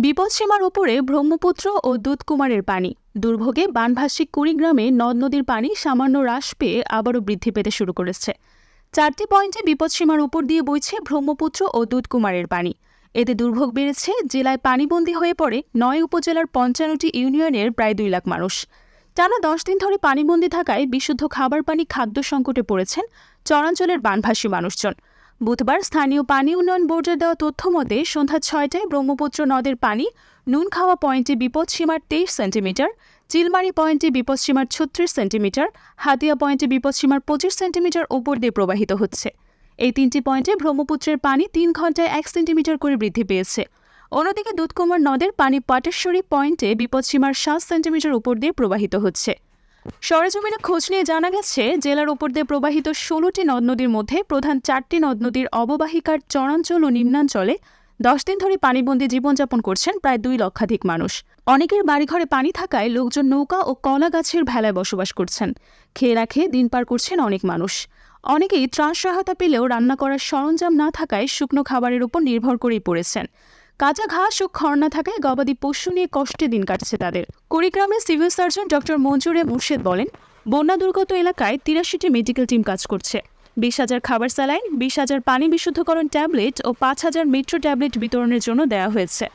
বিপদসীমার ওপরে ব্রহ্মপুত্র ও দুধকুমারের পানি। দুর্ভোগে বানভাসী কুড়িগ্রামে নদ নদীর পানি সামান্য হ্রাস পেয়ে আবারও বৃদ্ধি পেতে শুরু করেছে। 4টি পয়েন্টে বিপদসীমার উপর দিয়ে বইছে ব্রহ্মপুত্র ও দুধকুমারের পানি। এতে দুর্ভোগ বেড়েছে। জেলায় পানিবন্দী হয়ে পড়ে 9 উপজেলার 55টি ইউনিয়নের প্রায় 2 লাখ মানুষ। টানা 10 দিন ধরে পানিবন্দী থাকায় বিশুদ্ধ খাবার পানি খাদ্য সংকটে পড়েছেন চরাঞ্চলের বানভাসী মানুষজন। বুধবার স্থানীয় পানি উন্নয়ন বোর্ডের দেওয়া তথ্য মতে সন্ধ্যা 6টায় ব্রহ্মপুত্র নদের পানি নুনখাওয়া পয়েন্টে বিপদসীমার 23 সেন্টিমিটার, চিলমারি পয়েন্টে বিপদসীমার 36 সেন্টিমিটার, হাতিয়া পয়েন্টে বিপদসীমার 25 সেন্টিমিটার ওপর দিয়ে প্রবাহিত হচ্ছে। এই 3টি পয়েন্টে ব্রহ্মপুত্রের পানি 3 ঘন্টায় 1 সেন্টিমিটার করে বৃদ্ধি পেয়েছে। অন্যদিকে দুধকুমার নদের পানি পাটেশ্বরী পয়েন্টে বিপদসীমার 7 সেন্টিমিটার উপর দিয়ে প্রবাহিত হচ্ছে। সরেজমিনে খোঁজ নিয়ে জানা গেছে, জেলার ওপর দিয়ে প্রবাহিত 16টি নদ নদীর মধ্যে প্রধান 4টি নদ নদীর অববাহিকার চরাঞ্চল ও নিম্নাঞ্চলে 10 দিন ধরে পানিবন্দী জীবনযাপন করছেন প্রায় 2 লক্ষাধিক মানুষ। অনেকের বাড়িঘরে পানি থাকায় লোকজন নৌকা ও কলা গাছের ভেলায় বসবাস করছেন। খেয়ে না খেয়ে দিন পার করছেন অনেক মানুষ। অনেকেই ত্রাণ সহায়তা পেলেও রান্না করার সরঞ্জাম না থাকায় শুকনো খাবারের উপর নির্ভর করেই পড়েছেন। কাঁচা ঘাস ও খড় না থাকায় গবাদি পশু নিয়ে কষ্টে দিন কাটছে তাদের। কুড়িগ্রামের সিভিল সার্জন ডক্টর মঞ্জুরে মুর্শেদ বলেন, বন্যা দুর্গত এলাকায় 83টি মেডিকেল টিম কাজ করছে। 20,000 খাবার স্যালাইন, 20,000 পানি বিশুদ্ধকরণ ট্যাবলেট ও 5,000 মেট্রো ট্যাবলেট বিতরণের জন্য দেওয়া হয়েছে।